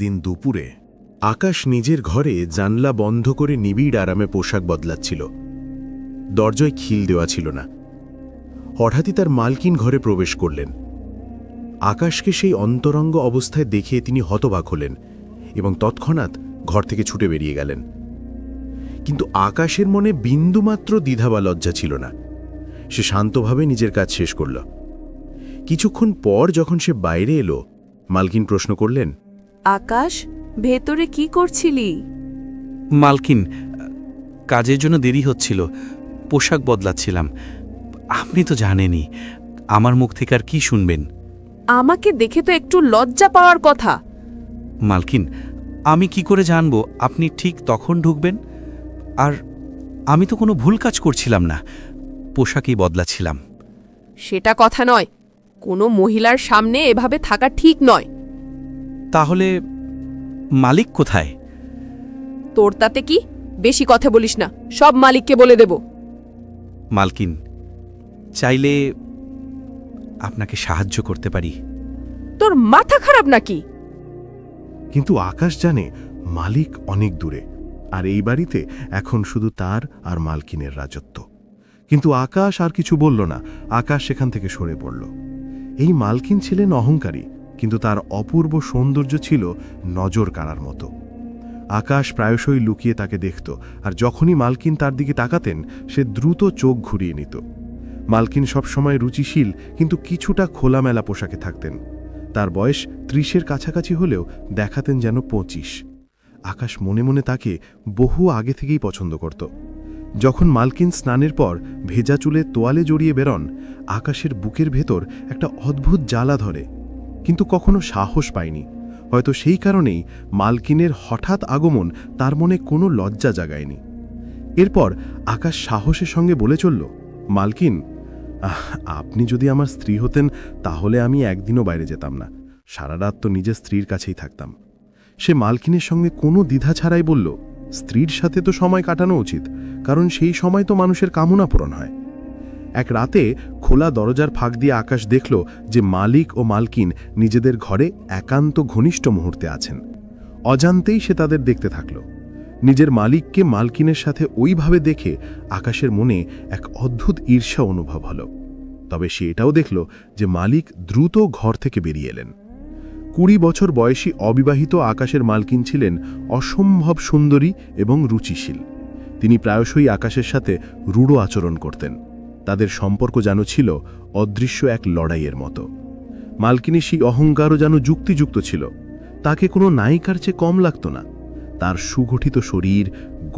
একদিন দুপুরে আকাশ নিজের ঘরে জানলা বন্ধ করে নিবিড় আরামে পোশাক বদলাচ্ছিল। দরজায় খিল দেওয়া ছিল না। হঠাৎই তার মালকিন ঘরে প্রবেশ করলেন। আকাশকে সেই অন্তরঙ্গ অবস্থায় দেখে তিনি হতবাক হলেন এবং তৎক্ষণাৎ ঘর থেকে ছুটে বেরিয়ে গেলেন। কিন্তু আকাশের মনে বিন্দুমাত্র দ্বিধা বা লজ্জা ছিল না। সে শান্তভাবে নিজের কাজ শেষ করল। কিছুক্ষণ পর যখন সে বাইরে এলো, মালকিন প্রশ্ন করলেন, আকাশ, ভেতরে কি করছিলি? মালকিন, কাজের জন্য দেরি হচ্ছিল, পোশাক বদলাচ্ছিলাম। আপনি তো জানেনই, আমার মুখ থেকে আর কি শুনবেন? আমাকে দেখে তো একটু লজ্জা পাওয়ার কথা। মালকিন, আমি কি করে জানব আপনি ঠিক তখন ঢুকবেন? আর আমি তো কোনো ভুল কাজ করছিলাম না, পোশাকই বদলাচ্ছিলাম। সেটা কথা নয়, কোনো মহিলার সামনে এভাবে থাকা ঠিক নয়। তাহলে মালিক কোথায়? তোর তাতে কি? বেশি কথা বলিস না, সব মালিককে বলে দেব। মালকিন, চাইলে আপনাকে সাহায্য করতে পারি। তোর মাথা খারাপ নাকি? কিন্তু আকাশ জানে মালিক অনেক দূরে, আর এই বাড়িতে এখন শুধু তার আর মালকিনের রাজত্ব। কিন্তু আকাশ আর কিছু বলল না। আকাশ সেখান থেকে সরে পড়ল। এই মালকিন ছিলেন অহংকারী, কিন্তু তার অপূর্ব সৌন্দর্য ছিল নজর কাড়ার মতো। আকাশ প্রায়শই লুকিয়ে তাকে দেখত, আর যখনই মালকিন তার দিকে তাকাতেন সে দ্রুত চোখ ঘুরিয়ে নিত। মালকিন সবসময় রুচিশীল, কিন্তু কিছুটা খোলামেলা পোশাকে থাকতেন। তার বয়স ৩০-এর কাছাকাছি হলেও দেখাতেন যেন ২৫। আকাশ মনে মনে তাকে বহু আগে থেকেই পছন্দ করত। যখন মালকিন স্নানের পর ভেজা চুলে তোয়ালে জড়িয়ে বেরোন, আকাশের বুকের ভেতর একটা অদ্ভুত জ্বালা ধরে, কিন্তু কখনো সাহস পায়নি। হয়তো সেই কারণেই মালকিনের হঠাৎ আগমন তার মনে কোনো লজ্জা জাগায়নি। এরপর আকাশ সাহসের সঙ্গে বলে চলল, মালকিন, আপনি যদি আমার স্ত্রী হতেন তাহলে আমি একদিনও বাইরে যেতাম না, সারা রাত তো নিজের স্ত্রীর কাছেই থাকতাম। সে মালকিনের সঙ্গে কোনো দ্বিধা ছাড়াই বলল, স্ত্রীর সাথে তো সময় কাটানো উচিত, কারণ সেই সময় তো মানুষের কামনা পূরণ হয়। এক রাতে খোলা দরজার ফাঁক দিয়ে আকাশ দেখল যে মালিক ও মালকিন নিজেদের ঘরে একান্ত ঘনিষ্ঠ মুহূর্তে আছেন। অজান্তেই সে তাদের দেখতে থাকল। নিজের মালিককে মালকিনের সাথে ওইভাবে দেখে আকাশের মনে এক অদ্ভুত ঈর্ষা অনুভব হল। তবে সে এটাও দেখল যে মালিক দ্রুত ঘর থেকে বেরিয়ে এলেন। ২০ বছর বয়সী অবিবাহিত আকাশের মালকিন ছিলেন অসম্ভব সুন্দরী এবং রুচিশীল। তিনি প্রায়শই আকাশের সাথে রূঢ় আচরণ করতেন। তাদের সম্পর্ক যেন ছিল অদৃশ্য এক লড়াইয়ের মতো। মালকিনের সেই অহংকারও যেন যুক্তিযুক্ত ছিল। তাকে কোনো নায়িকার চেয়ে কম লাগত না। তার সুগঠিত শরীর,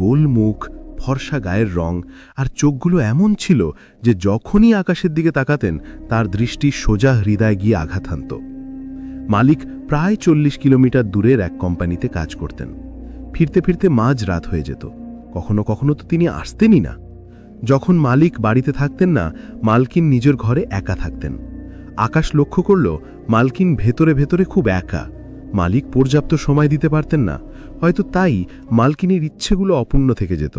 গোল মুখ, ফর্সা গায়ের রং আর চোখগুলো এমন ছিল যে যখনই আকাশের দিকে তাকাতেন তার দৃষ্টি সোজা হৃদয়ে গিয়ে আঘাত হানত। মালিক প্রায় ৪০ কিলোমিটার দূরের এক কোম্পানিতে কাজ করতেন। ফিরতে ফিরতে মাঝ রাত হয়ে যেত। কখনো কখনো তো তিনি আসতেনই না। যখন মালিক বাড়িতে থাকতেন না, মালকিন নিজের ঘরে একা থাকতেন। আকাশ লক্ষ্য করল মালকিন ভেতরে ভেতরে খুব একা। মালিক পর্যাপ্ত সময় দিতে পারতেন না, হয়তো তাই মালকিনের ইচ্ছেগুলো অপূর্ণ থেকে যেত।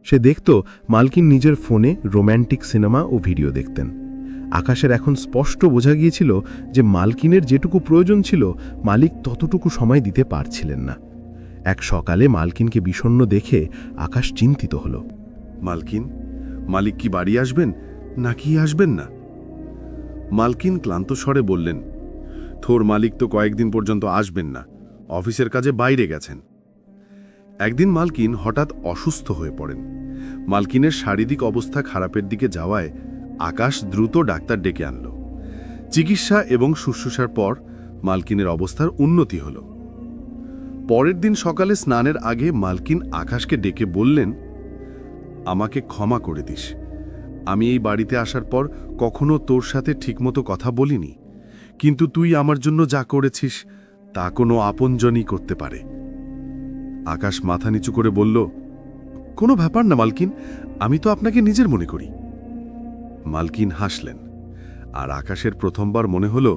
সে দেখত মালকিন নিজের ফোনে রোম্যান্টিক সিনেমা ও ভিডিও দেখতেন। আকাশের এখন স্পষ্ট বোঝা গিয়েছিল যে মালকিনের যেটুকু প্রয়োজন ছিল মালিক ততটুকু সময় দিতে পারছিলেন না। এক সকালে মালকিনকে বিষণ্ণ দেখে আকাশ চিন্তিত হল। মালকিন, মালিক কি বাড়ি আসবেন নাকি আসবেন না? মালকিন ক্লান্ত স্বরে বললেন, তোর মালিক তো কয়েকদিন পর্যন্ত আসবেন না, অফিসের কাজে বাইরে গেছেন। একদিন মালকিন হঠাৎ অসুস্থ হয়ে পড়েন। মালকিনের শারীরিক অবস্থা খারাপের দিকে যাওয়ায় আকাশ দ্রুত ডাক্তার ডেকে আনল। চিকিৎসা এবং শুশ্রূষার পর মালকিনের অবস্থার উন্নতি হল। পরের দিন সকালে স্নানের আগে মালকিন আকাশকে ডেকে বললেন, আমাকে ক্ষমা করে দিস, আমি এই বাড়িতে আসার পর কখনো তোর সাথে ঠিকমতো কথা বলিনি, কিন্তু তুই আমার জন্য যা করেছিস তা কোনো আপনজনই করতে পারে। আকাশ মাথা নিচু করে বলল, কোনো ব্যাপার না মালকিন, আমি তো আপনাকে নিজের মনে করি। মালকিন হাসলেন, আর আকাশের প্রথমবার মনে হল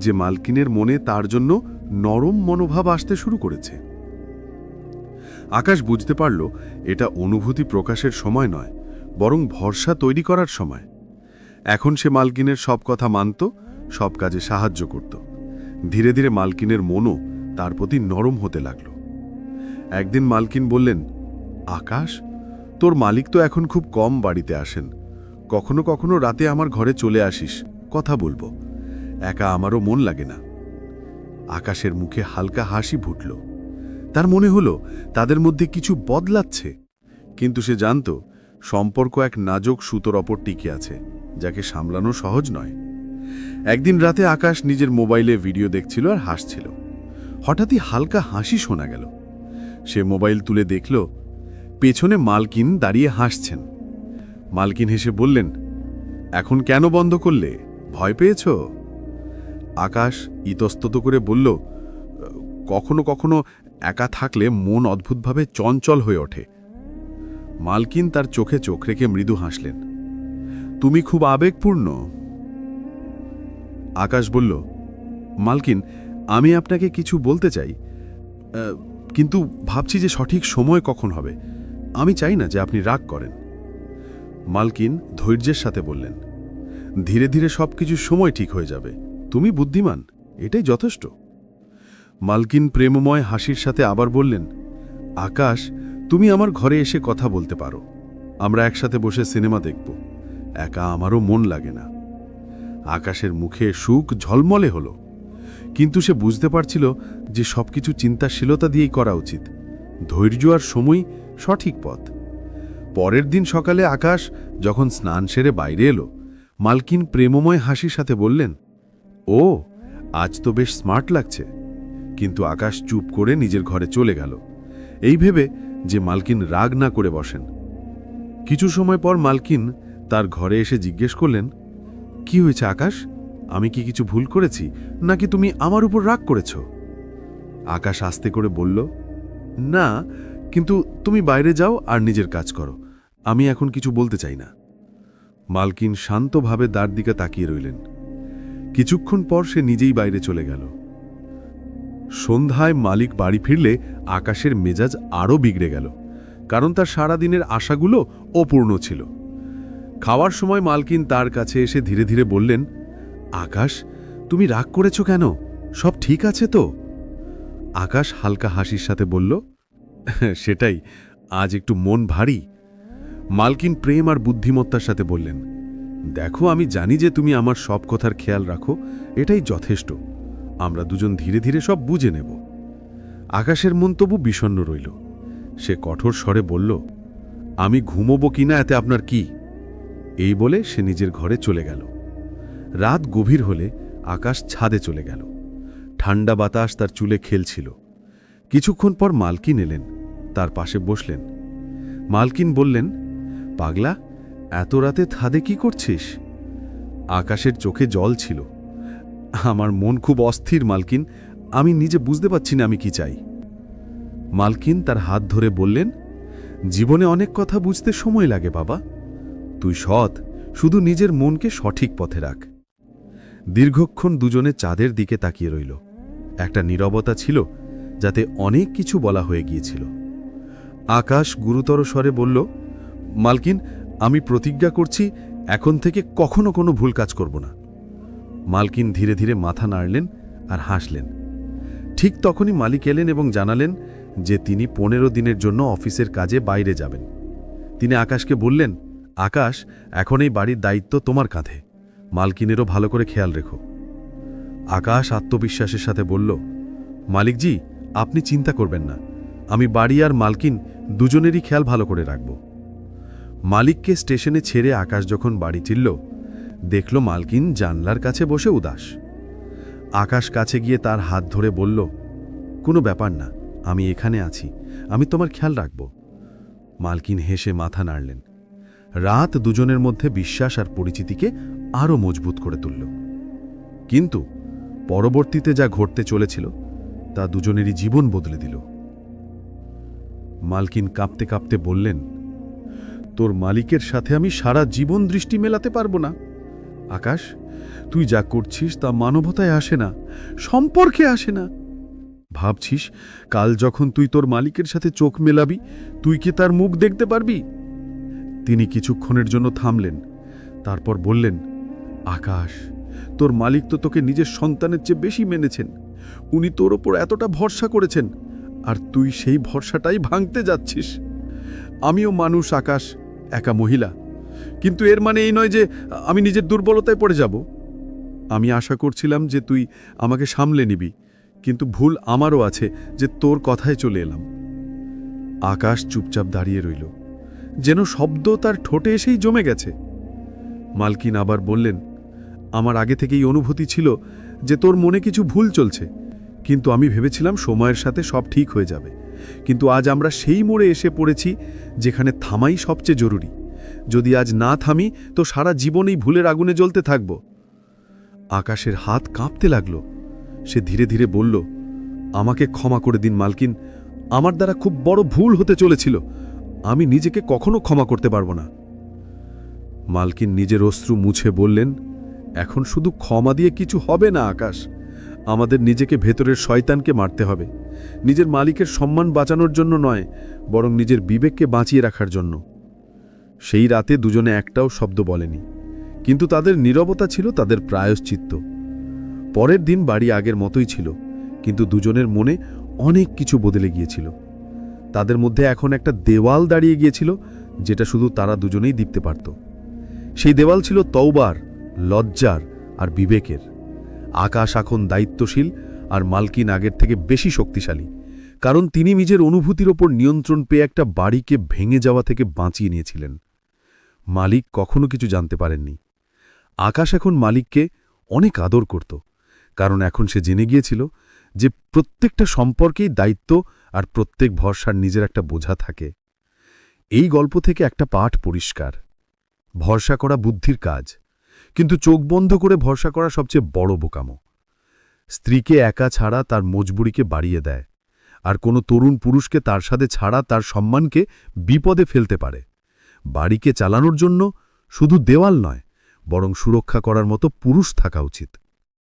যে মালকিনের মনে তার জন্য নরম মনোভাব আসতে শুরু করেছে। আকাশ বুঝতে পারল এটা অনুভূতি প্রকাশের সময় নয়, বরং ভরসা তৈরি করার সময়। এখন সে মালকিনের সব কথা মানত, সব কাজে সাহায্য করত। ধীরে ধীরে মালকিনের মনও তার প্রতি নরম হতে লাগল। একদিন মালকিন বললেন, আকাশ, তোর মালিক তো এখন খুব কম বাড়িতে আসেন। কখনো কখনো রাতে আমার ঘরে চলে আসিস, কথা বলবো। একা আমারও মন লাগে না। আকাশের মুখে হালকা হাসি ফুটল। তার মনে হলো তাদের মধ্যে কিছু বদলাচ্ছে, কিন্তু সে জানত সম্পর্ক এক নাজুক সুতোর ওপর টিকে আছে, যাকে সামলানো সহজ নয়। একদিন রাতে আকাশ নিজের মোবাইলে ভিডিও দেখছিল আর হাসছিল। হঠাৎই হালকা হাসি শোনা গেল। সে মোবাইল তুলে দেখল পেছনে মালকিন দাঁড়িয়ে হাসছেন। মালকিন হেসে বললেন, এখন কেন বন্ধ করলে? ভয় পেয়েছ? আকাশ ইতস্তত করে বলল, কখনো কখনো একা থাকলে মন অদ্ভুতভাবে চঞ্চল হয়ে ওঠে। মালকিন তার চোখে চোখ রেখে মৃদু হাসলেন। তুমি খুব আবেগপূর্ণ। আকাশ বলল, মালকিন, আমি আপনাকে কিছু বলতে চাই, কিন্তু ভাবছি যে সঠিক সময় কখন হবে। আমি চাই না যে আপনি রাগ করেন। মালকিন ধৈর্যের সাথে বললেন, ধীরে ধীরে সবকিছু সময় ঠিক হয়ে যাবে। তুমি বুদ্ধিমান, এটাই যথেষ্ট। মালকিন প্রেমময় হাসির সাথে আবার বললেন, আকাশ, তুমি আমার ঘরে এসে কথা বলতে পারো। আমরা একসাথে বসে সিনেমা দেখব। একা আমারও মন লাগে না। আকাশের মুখে সুখ ঝলমলে হলো, কিন্তু সে বুঝতে পারছিল যে সবকিছু চিন্তাশীলতা দিয়েই করা উচিত। ধৈর্য আর সময় সঠিক পথ। পরের দিন সকালে আকাশ যখন স্নান সেরে বাইরে এলো, মালকিন প্রেমময় হাসির সাথে বললেন, ও, আজ তো বেশ স্মার্ট লাগছে। কিন্তু আকাশ চুপ করে নিজের ঘরে চলে গেল, এই ভেবে যে মালকিন রাগ না করে বসেন। কিছু সময় পর মালকিন তার ঘরে এসে জিজ্ঞেস করলেন, কি হয়েছে আকাশ? আমি কি কিছু ভুল করেছি, নাকি তুমি আমার উপর রাগ করেছ? আকাশ আস্তে করে বলল, না, কিন্তু তুমি বাইরে যাও আর নিজের কাজ করো। আমি এখন কিছু বলতে চাই না। মালকিন শান্তভাবে দ্বার দিকে তাকিয়ে রইলেন। কিছুক্ষণ পর সে নিজেই বাইরে চলে গেল। সন্ধ্যায় মালিক বাড়ি ফিরলে আকাশের মেজাজ আরও বিগড়ে গেল, কারণ তার সারাদিনের আশাগুলো অপূর্ণ ছিল। খাওয়ার সময় মালকিন তার কাছে এসে ধীরে ধীরে বললেন, আকাশ, তুমি রাগ করেছ কেন? সব ঠিক আছে তো? আকাশ হালকা হাসির সাথে বলল, সেটাই, আজ একটু মন ভারী। মালকিন প্রেম আর বুদ্ধিমত্তার সাথে বললেন, দেখো, আমি জানি যে তুমি আমার সব কথার খেয়াল রাখো, এটাই যথেষ্ট। আমরা দুজন ধীরে ধীরে সব বুঝে নেব। আকাশের মন তবু বিষণ্ণ রইল। সে কঠোর স্বরে বলল, আমি ঘুমোবো কিনা এতে আপনার কি? এই বলে সে নিজের ঘরে চলে গেল। রাত গভীর হলে আকাশ ছাদে চলে গেল। ঠান্ডা বাতাস তার চুলে খেলছিল। কিছুক্ষণ পর মালকিন এলেন, তার পাশে বসলেন। মালকিন বললেন, পাগলা, এত রাতে ছাদে কি করছিস? আকাশের চোখে জল ছিল। আমার মন খুব অস্থির মালকিন, আমি নিজে বুঝতে পারছি না আমি কি চাই। মালকিন তার হাত ধরে বললেন, জীবনে অনেক কথা বুঝতে সময় লাগে বাবা। তুই সৎ, শুধু নিজের মনকে সঠিক পথে রাখ। দীর্ঘক্ষণ দুজনে চাঁদের দিকে তাকিয়ে রইল। একটা নীরবতা ছিল, যাতে অনেক কিছু বলা হয়ে গিয়েছিল। আকাশ গুরুতর স্বরে বলল, মালকিন, আমি প্রতিজ্ঞা করছি এখন থেকে কখনো কোনো ভুল কাজ করব না। মালকিন ধীরে ধীরে মাথা নাড়লেন আর হাসলেন। ঠিক তখনই মালিক এলেন এবং জানালেন যে তিনি 15 দিনের জন্য অফিসের কাজে বাইরে যাবেন। তিনি আকাশকে বললেন, আকাশ, এখন এই বাড়ির দায়িত্ব তোমার কাঁধে। মালকিনেরও ভালো করে খেয়াল রেখো। আকাশ আত্মবিশ্বাসের সাথে বলল, মালিকজি, আপনি চিন্তা করবেন না, আমি বাড়ি আর মালকিন দুজনেরই খেয়াল ভালো করে রাখব। মালিককে স্টেশনে ছেড়ে আকাশ যখন বাড়ি ফিরল, দেখল মালকিন জানলার কাছে বসে উদাস। আকাশ কাছে গিয়ে তার হাত ধরে বলল, কোনো ব্যাপার না, আমি এখানে আছি, আমি তোমার খেয়াল রাখব। মালকিন হেসে মাথা নাড়লেন। রাত দুজনের মধ্যে বিশ্বাস আর পরিচিতিকে আরও মজবুত করে তুলল। কিন্তু পরবর্তীতে যা ঘটতে চলেছিল তা দুজনেরই জীবন বদলে দিল। মালকিন কাঁপতে কাঁপতে বললেন, তোর মালিকের সাথে আমি সারা জীবন দৃষ্টি মেলাতে পারবো না। আকাশ, তুই যা করছিস তা মানবতায় আসে না, সম্পর্কে আসে না। ভাবছিস কাল যখন তুই তোর মালিকের সাথে চোখ মেলাবি, তুই কি তার মুখ দেখতে পারবি? তিনি কিছুক্ষণের জন্য থামলেন, তারপর বললেন, আকাশ, তোর মালিক তো তোকে নিজের সন্তানের চেয়ে বেশি মেনেছেন। উনি তোর ওপর এতটা ভরসা করেছেন, আর তুই সেই ভরসাটাই ভাঙতে যাচ্ছিস। আমিও মানুষ আকাশ, একা মহিলা, কিন্তু এর মানে এই নয় যে আমি নিজের দুর্বলতায় পড়ে যাব। আমি আশা করছিলাম যে তুই আমাকে সামলে নিবি, কিন্তু ভুল আমারও আছে যে তোর কথায় চলে এলাম। আকাশ চুপচাপ দাঁড়িয়ে রইল, যেন শব্দ তার ঠোঁটে এসেই জমে গেছে। মালকিন আবার বললেন, আমার আগে থেকেই অনুভূতি ছিল যে তোর মনে কিছু ভুল চলছে, কিন্তু আমি ভেবেছিলাম সময়ের সাথে সব ঠিক হয়ে যাবে। কিন্তু আজ আমরা সেই মোড়ে এসে পড়েছি যেখানে থামাই সবচেয়ে জরুরি। যদি আজ না থামি তো সারা জীবনেই ভুলের আগুনে জ্বলতে থাকব। আকাশের হাত কাঁপতে লাগল। সে ধীরে ধীরে বলল, আমাকে ক্ষমা করে দিন মালকিন, আমার দ্বারা খুব বড় ভুল হতে চলেছিল। আমি নিজেকে কখনো ক্ষমা করতে পারবো না। মালকিন নিজের অশ্রু মুছে বললেন, এখন শুধু ক্ষমা দিয়ে কিছু হবে না আকাশ, আমাদের নিজেকে ভেতরের শয়তানকে মারতে হবে। নিজের মালিকের সম্মান বাঁচানোর জন্য নয়, বরং নিজের বিবেককে বাঁচিয়ে রাখার জন্য। সেই রাতে দুজনে একটাও শব্দ বলেনি, কিন্তু তাদের নীরবতা ছিল তাদের প্রায়শ্চিত্ত। পরের দিন বাড়ি আগের মতোই ছিল, কিন্তু দুজনের মনে অনেক কিছু বদলে গিয়েছিল। তাদের মধ্যে এখন একটা দেওয়াল দাঁড়িয়ে গিয়েছিল, যেটা শুধু তারা দুজনেই দেখতে পারত। সেই দেওয়াল ছিল তওবার, লজ্জার আর বিবেকের। আকাশ এখন দায়িত্বশীল, আর মালকিন আগের থেকে বেশি শক্তিশালী, কারণ তিনি নিজের অনুভূতির ওপর নিয়ন্ত্রণ পেয়ে একটা বাড়িকে ভেঙে যাওয়া থেকে বাঁচিয়ে নিয়েছিলেন। মালিক কখনো কিছু জানতে পারেননি। আকাশ এখন মালিককে অনেক আদর করত, কারণ এখন সে জেনে গিয়েছিল যে প্রত্যেকটা সম্পর্কেই দায়িত্ব আর প্রত্যেক ভরসার নিজের একটা বোঝা থাকে। এই গল্প থেকে একটা পাঠ পরিষ্কার: ভরসা করা বুদ্ধির কাজ, কিন্তু চোখ বন্ধ করে ভরসা করা সবচেয়ে বড় বোকামো। স্ত্রীকে একা ছাড়া তার মজবুরিকে বাড়িয়ে দেয়, আর কোনো তরুণ পুরুষকে তার সাথে ছাড়া তার সম্মানকে বিপদে ফেলতে পারে। বাড়িকে চালানোর জন্য শুধু দেওয়াল নয়, বরং সুরক্ষা করার মতো পুরুষ থাকা উচিত।